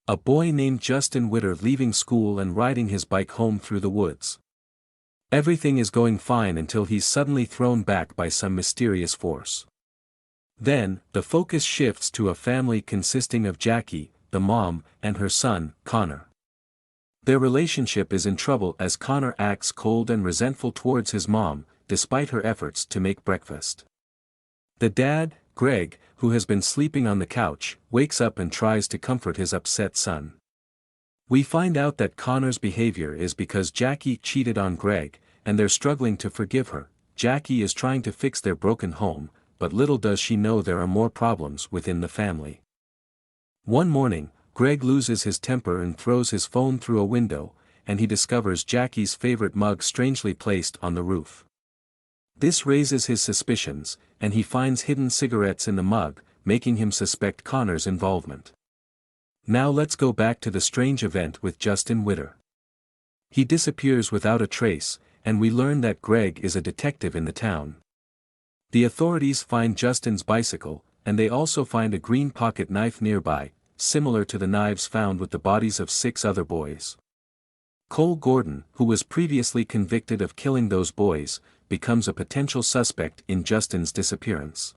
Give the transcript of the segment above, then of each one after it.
A boy named Justin Witter leaving school and riding his bike home through the woods. Everything is going fine until he's suddenly thrown back by some mysterious force. Then, the focus shifts to a family consisting of Jackie, the mom, and her son, Connor. Their relationship is in trouble as Connor acts cold and resentful towards his mom, despite her efforts to make breakfast. The dad, Greg, who has been sleeping on the couch, wakes up and tries to comfort his upset son. We find out that Connor's behavior is because Jackie cheated on Greg, and they're struggling to forgive her. Jackie is trying to fix their broken home, but little does she know there are more problems within the family. One morning, Greg loses his temper and throws his phone through a window, and he discovers Jackie's favorite mug strangely placed on the roof. This raises his suspicions, and he finds hidden cigarettes in the mug, making him suspect Connor's involvement. Now let's go back to the strange event with Justin Witter. He disappears without a trace, and we learn that Greg is a detective in the town. The authorities find Justin's bicycle, and they also find a green pocket knife nearby, similar to the knives found with the bodies of 6 other boys. Cole Gordon, who was previously convicted of killing those boys, becomes a potential suspect in Justin's disappearance.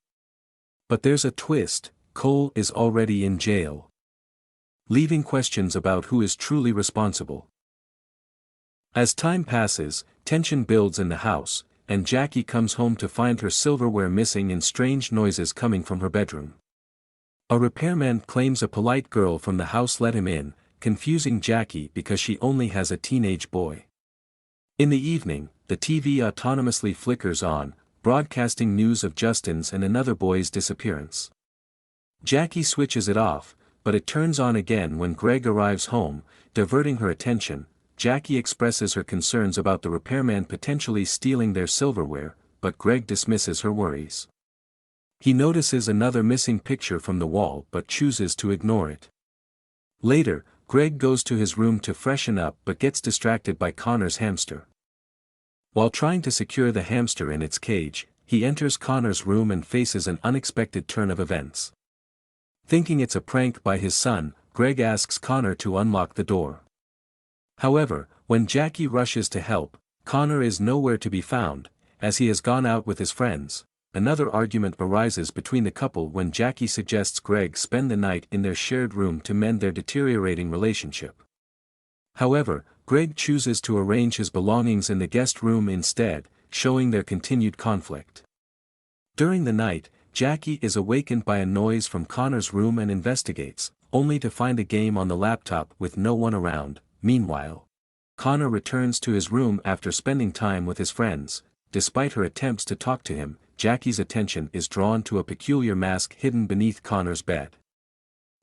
But there's a twist: Cole is already in jail, leaving questions about who is truly responsible. As time passes, tension builds in the house, and Jackie comes home to find her silverware missing and strange noises coming from her bedroom. A repairman claims a polite girl from the house let him in, confusing Jackie because she only has a teenage boy. In the evening, the TV autonomously flickers on, broadcasting news of Justin's and another boy's disappearance. Jackie switches it off, but it turns on again when Greg arrives home, diverting her attention. Jackie expresses her concerns about the repairman potentially stealing their silverware, but Greg dismisses her worries. He notices another missing picture from the wall but chooses to ignore it. Later, Greg goes to his room to freshen up but gets distracted by Connor's hamster. While trying to secure the hamster in its cage, he enters Connor's room and faces an unexpected turn of events. Thinking it's a prank by his son, Greg asks Connor to unlock the door. However, when Jackie rushes to help, Connor is nowhere to be found, as he has gone out with his friends. Another argument arises between the couple when Jackie suggests Greg spend the night in their shared room to mend their deteriorating relationship. However, Greg chooses to arrange his belongings in the guest room instead, showing their continued conflict. During the night, Jackie is awakened by a noise from Connor's room and investigates, only to find a game on the laptop with no one around. Meanwhile, Connor returns to his room after spending time with his friends. Despite her attempts to talk to him, Jackie's attention is drawn to a peculiar mask hidden beneath Connor's bed.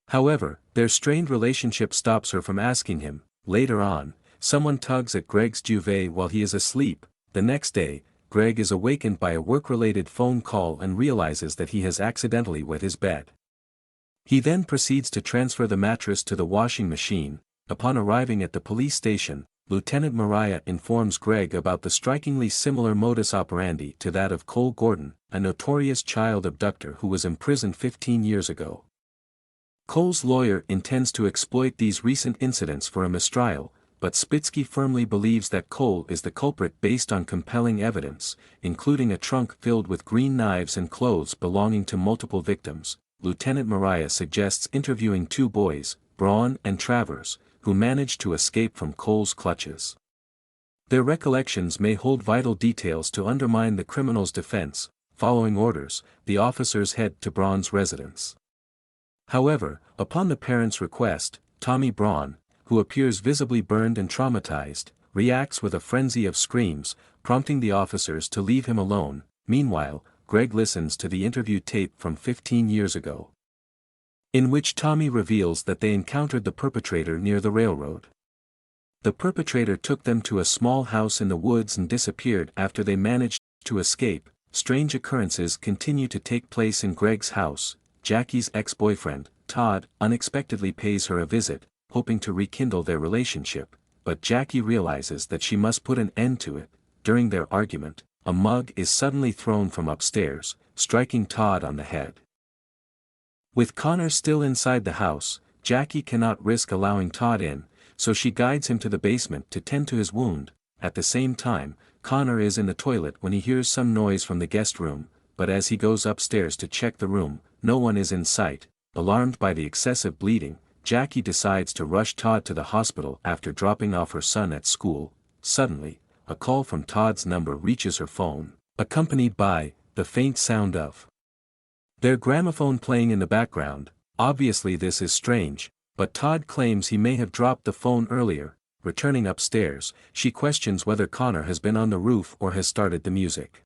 However, their strained relationship stops her from asking him. Later on, someone tugs at Greg's duvet while he is asleep. The next day, Greg is awakened by a work-related phone call and realizes that he has accidentally wet his bed. He then proceeds to transfer the mattress to the washing machine. Upon arriving at the police station, Lieutenant Mariah informs Greg about the strikingly similar modus operandi to that of Cole Gordon, a notorious child abductor who was imprisoned 15 years ago. Cole's lawyer intends to exploit these recent incidents for a mistrial, but Spitsky firmly believes that Cole is the culprit based on compelling evidence, including a trunk filled with green knives and clothes belonging to multiple victims. Lieutenant Mariah suggests interviewing 2 boys, Braun and Travers, who managed to escape from Cole's clutches. Their recollections may hold vital details to undermine the criminal's defense. Following orders, the officers head to Braun's residence. However, upon the parents' request, Tommy Braun, who appears visibly burned and traumatized, reacts with a frenzy of screams, prompting the officers to leave him alone. Meanwhile, Greg listens to the interview tape from 15 years ago, in which Tommy reveals that they encountered the perpetrator near the railroad. The perpetrator took them to a small house in the woods and disappeared after they managed to escape. Strange occurrences continue to take place in Greg's house. Jackie's ex-boyfriend, Todd, unexpectedly pays her a visit, hoping to rekindle their relationship, but Jackie realizes that she must put an end to it. During their argument, a mug is suddenly thrown from upstairs, striking Todd on the head. With Connor still inside the house, Jackie cannot risk allowing Todd in, so she guides him to the basement to tend to his wound. At the same time, Connor is in the toilet when he hears some noise from the guest room, but as he goes upstairs to check the room, no one is in sight. Alarmed by the excessive bleeding, Jackie decides to rush Todd to the hospital after dropping off her son at school. Suddenly, a call from Todd's number reaches her phone, accompanied by the faint sound of their gramophone playing in the background. Obviously this is strange, but Todd claims he may have dropped the phone earlier. Returning upstairs, she questions whether Connor has been on the roof or has started the music.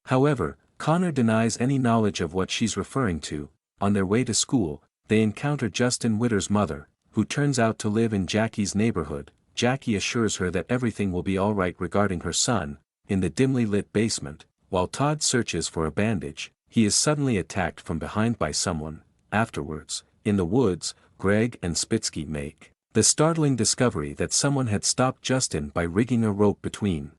However, Connor denies any knowledge of what she's referring to. On their way to school, they encounter Justin Witter's mother, who turns out to live in Jackie's neighborhood. Jackie assures her that everything will be alright regarding her son. In the dimly lit basement, while Todd searches for a bandage, he is suddenly attacked from behind by someone. Afterwards, in the woods, Greg and Spitsky make the startling discovery that someone had stopped Justin by rigging a rope between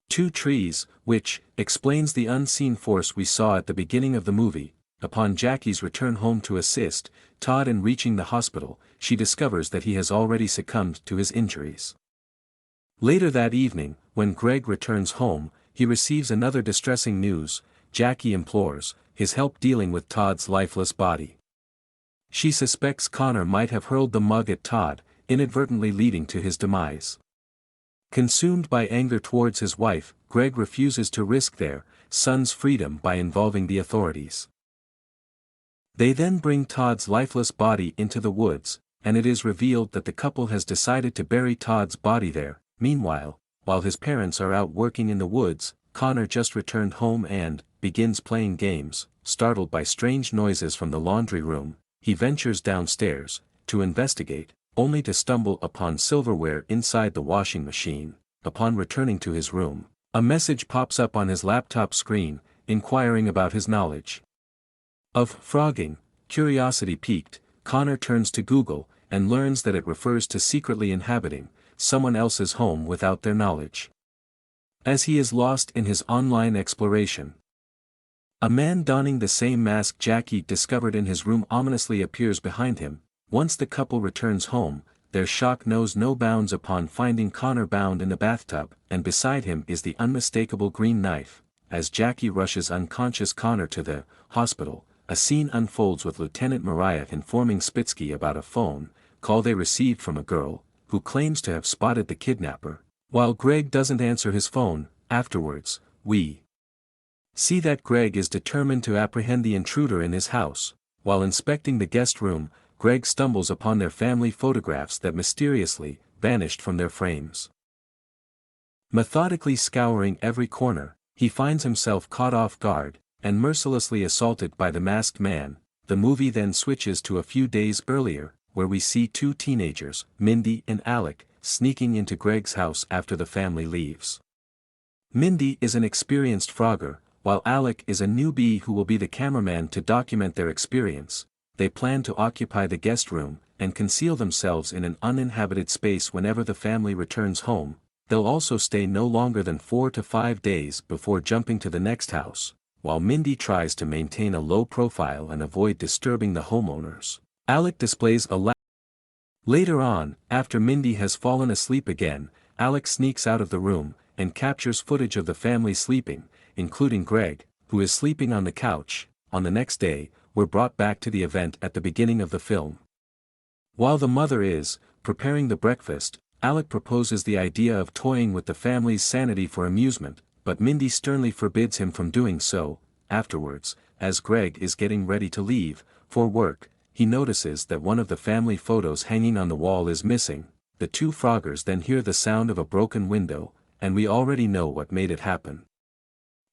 two trees, which explains the unseen force we saw at the beginning of the movie. Upon Jackie's return home to assist Todd in reaching the hospital, she discovers that he has already succumbed to his injuries. Later that evening, when Greg returns home, he receives another distressing news. Jackie implores his help dealing with Todd's lifeless body. She suspects Connor might have hurled the mug at Todd, inadvertently leading to his demise. Consumed by anger towards his wife, Greg refuses to risk their son's freedom by involving the authorities. They then bring Todd's lifeless body into the woods, and it is revealed that the couple has decided to bury Todd's body there. Meanwhile, while his parents are out working in the woods, Connor just returned home and begins playing games. Startled by strange noises from the laundry room, he ventures downstairs to investigate, only to stumble upon silverware inside the washing machine. Upon returning to his room, a message pops up on his laptop screen, inquiring about his knowledge of frogging. Curiosity piqued, Connor turns to Google, and learns that it refers to secretly inhabiting someone else's home without their knowledge. As he is lost in his online exploration, a man donning the same mask Jackie discovered in his room ominously appears behind him. Once the couple returns home, their shock knows no bounds upon finding Connor bound in a bathtub, and beside him is the unmistakable green knife. As Jackie rushes unconscious Connor to the hospital, a scene unfolds with Lieutenant Mariah informing Spitsky about a phone call they received from a girl who claims to have spotted the kidnapper. While Greg doesn't answer his phone, afterwards, we see that Greg is determined to apprehend the intruder in his house. While inspecting the guest room, Greg stumbles upon their family photographs that mysteriously vanished from their frames. Methodically scouring every corner, he finds himself caught off guard and mercilessly assaulted by the masked man. The movie then switches to a few days earlier, where we see two teenagers, Mindy and Alec, sneaking into Greg's house after the family leaves. Mindy is an experienced frogger, while Alec is a newbie who will be the cameraman to document their experience. They plan to occupy the guest room and conceal themselves in an uninhabited space whenever the family returns home. They'll also stay no longer than 4 to 5 days before jumping to the next house. While Mindy tries to maintain a low profile and avoid disturbing the homeowners, Alec displays a Later on, after Mindy has fallen asleep again, Alec sneaks out of the room and captures footage of the family sleeping, including Greg, who is sleeping on the couch. On the next day, we're brought back to the event at the beginning of the film. While the mother is preparing the breakfast, Alec proposes the idea of toying with the family's sanity for amusement, but Mindy sternly forbids him from doing so. Afterwards, as Greg is getting ready to leave for work, he notices that one of the family photos hanging on the wall is missing. The two froggers then hear the sound of a broken window, and we already know what made it happen.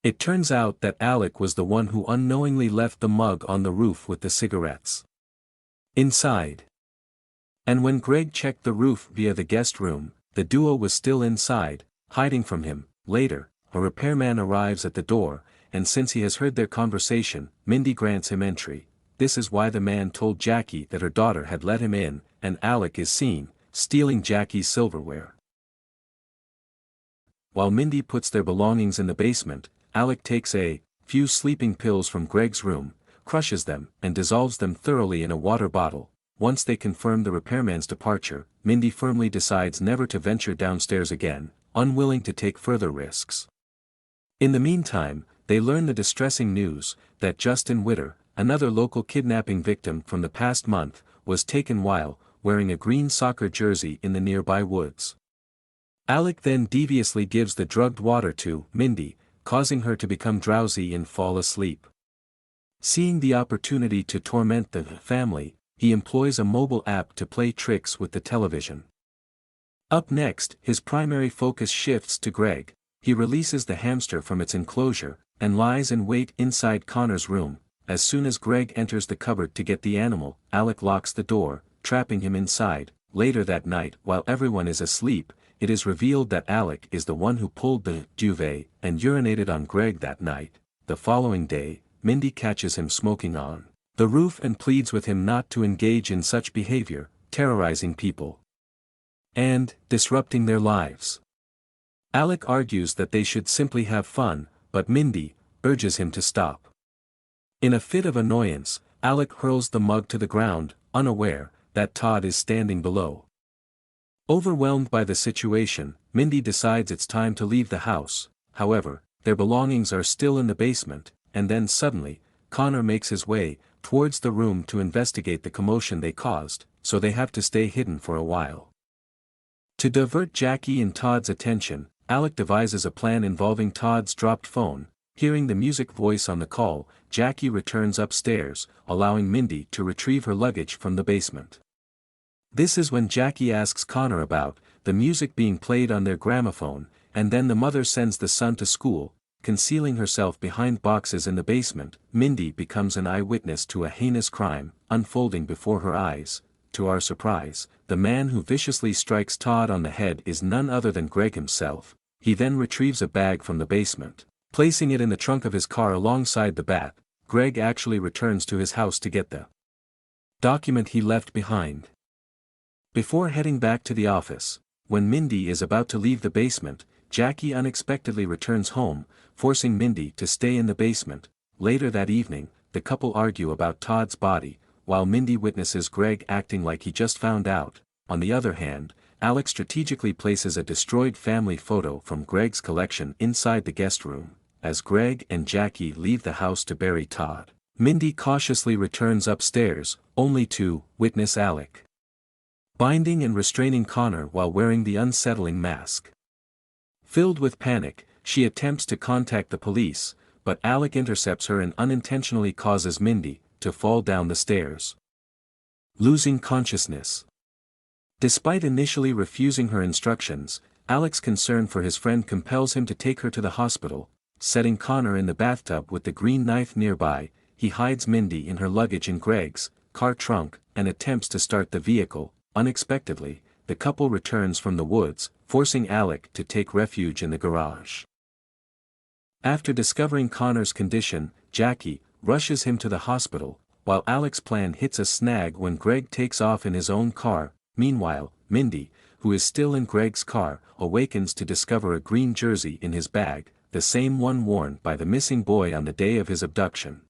It turns out that Alec was the one who unknowingly left the mug on the roof with the cigarettes inside. And when Greg checked the roof via the guest room, the duo was still inside, hiding from him. Later, a repairman arrives at the door, and since he has heard their conversation, Mindy grants him entry. This is why the man told Jackie that her daughter had let him in, and Alec is seen stealing Jackie's silverware. While Mindy puts their belongings in the basement, Alec takes a few sleeping pills from Greg's room, crushes them, and dissolves them thoroughly in a water bottle. once they confirm the repairman's departure, Mindy firmly decides never to venture downstairs again, unwilling to take further risks. In the meantime, they learn the distressing news that Justin Witter, another local kidnapping victim from the past month, was taken while wearing a green soccer jersey in the nearby woods. Alec then deviously gives the drugged water to Mindy, causing her to become drowsy and fall asleep. Seeing the opportunity to torment the family, he employs a mobile app to play tricks with the television. Up next, his primary focus shifts to Greg. He releases the hamster from its enclosure, and lies in wait inside Connor's room. As soon as Greg enters the cupboard to get the animal, Alec locks the door, trapping him inside. Later that night, while everyone is asleep, it is revealed that Alec is the one who pulled the duvet and urinated on Greg that night. The following day, Mindy catches him smoking on the roof and pleads with him not to engage in such behavior, terrorizing people and disrupting their lives. Alec argues that they should simply have fun, but Mindy urges him to stop. In a fit of annoyance, Alec hurls the mug to the ground, unaware that Todd is standing below. Overwhelmed by the situation, Mindy decides it's time to leave the house. However, their belongings are still in the basement, and then suddenly, Connor makes his way towards the room to investigate the commotion they caused, so they have to stay hidden for a while. To divert Jackie and Todd's attention, Alec devises a plan involving Todd's dropped phone. Hearing the music voice on the call, Jackie returns upstairs, allowing Mindy to retrieve her luggage from the basement. This is when Jackie asks Connor about the music being played on their gramophone, and then the mother sends the son to school. Concealing herself behind boxes in the basement, Mindy becomes an eyewitness to a heinous crime unfolding before her eyes. To our surprise, the man who viciously strikes Todd on the head is none other than Greg himself. He then retrieves a bag from the basement, placing it in the trunk of his car alongside the bat. Greg actually returns to his house to get the document he left behind. Before heading back to the office, when Mindy is about to leave the basement, Jackie unexpectedly returns home, forcing Mindy to stay in the basement. Later that evening, the couple argue about Todd's body, while Mindy witnesses Greg acting like he just found out. On the other hand, Alec strategically places a destroyed family photo from Greg's collection inside the guest room. As Greg and Jackie leave the house to bury Todd, Mindy cautiously returns upstairs, only to witness Alec binding and restraining Connor while wearing the unsettling mask. Filled with panic, she attempts to contact the police, but Alec intercepts her and unintentionally causes Mindy to fall down the stairs, losing consciousness. Despite initially refusing her instructions, Alec's concern for his friend compels him to take her to the hospital. Setting Connor in the bathtub with the green knife nearby, he hides Mindy in her luggage in Greg's car trunk and attempts to start the vehicle. Unexpectedly, the couple returns from the woods, forcing Alec to take refuge in the garage. After discovering Connor's condition, Jackie rushes him to the hospital, while Alec's plan hits a snag when Greg takes off in his own car. Meanwhile, Mindy, who is still in Greg's car, awakens to discover a green jersey in his bag, the same one worn by the missing boy on the day of his abduction.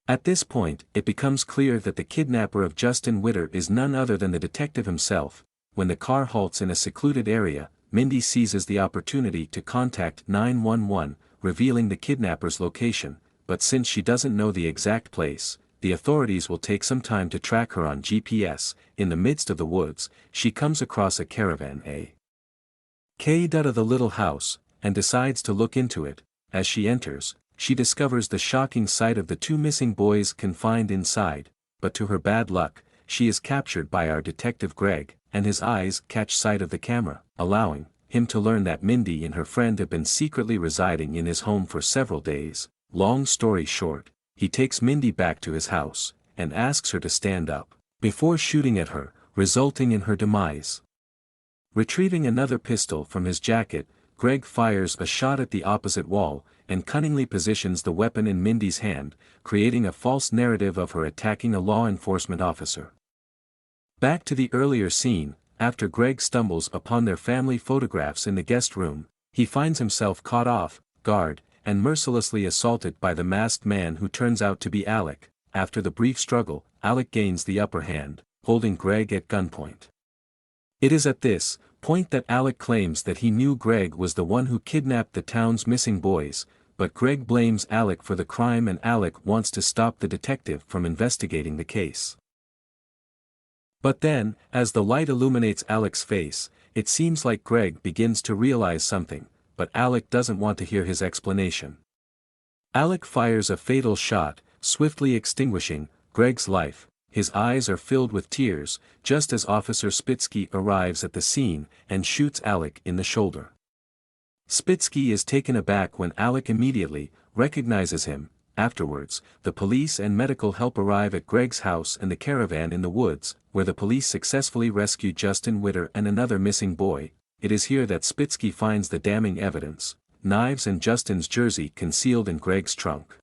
At this point, it becomes clear that the kidnapper of Justin Witter is none other than the detective himself. When the car halts in a secluded area, Mindy seizes the opportunity to contact 911, revealing the kidnapper's location, but since she doesn't know the exact place, the authorities will take some time to track her on GPS. In the midst of the woods, she comes across a caravan out of the little house, and decides to look into it. As she enters, she discovers the shocking sight of the two missing boys confined inside, but to her bad luck, she is captured by our detective Greg, and his eyes catch sight of the camera, allowing him to learn that Mindy and her friend have been secretly residing in his home for several days. Long story short, he takes Mindy back to his house, and asks her to stand up, before shooting at her, resulting in her demise. Retrieving another pistol from his jacket, Greg fires a shot at the opposite wall, and cunningly positions the weapon in Mindy's hand, creating a false narrative of her attacking a law enforcement officer. Back to the earlier scene, after Greg stumbles upon their family photographs in the guest room, he finds himself caught off guard, and mercilessly assaulted by the masked man who turns out to be Alec. After the brief struggle, Alec gains the upper hand, holding Greg at gunpoint. It is at this point that Alec claims that he knew Greg was the one who kidnapped the town's missing boys, but Greg blames Alec for the crime and Alec wants to stop the detective from investigating the case. But then, as the light illuminates Alec's face, it seems like Greg begins to realize something, but Alec doesn't want to hear his explanation. Alec fires a fatal shot, swiftly extinguishing Greg's life. His eyes are filled with tears, just as Officer Spitsky arrives at the scene and shoots Alec in the shoulder. Spitsky is taken aback when Alec immediately recognizes him. Afterwards, the police and medical help arrive at Greg's house and the caravan in the woods, where the police successfully rescue Justin Witter and another missing boy. It is here that Spitsky finds the damning evidence: knives and Justin's jersey concealed in Greg's trunk.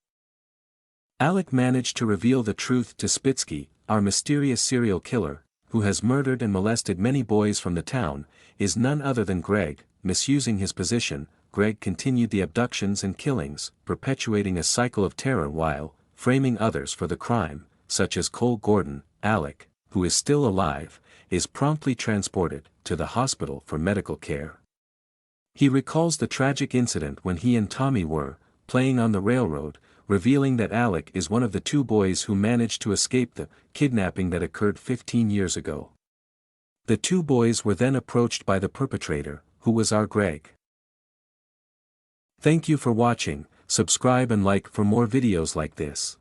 Alec managed to reveal the truth to Spitsky. Our mysterious serial killer, who has murdered and molested many boys from the town, is none other than Greg. Misusing his position, Greg continued the abductions and killings, perpetuating a cycle of terror while framing others for the crime, such as Cole Gordon. Alec, who is still alive, is promptly transported to the hospital for medical care. He recalls the tragic incident when he and Tommy were playing on the railroad, revealing that Alec is one of the two boys who managed to escape the kidnapping that occurred 15 years ago. The two boys were then approached by the perpetrator, who was our Greg. Thank you for watching. Subscribe and like for more videos like this.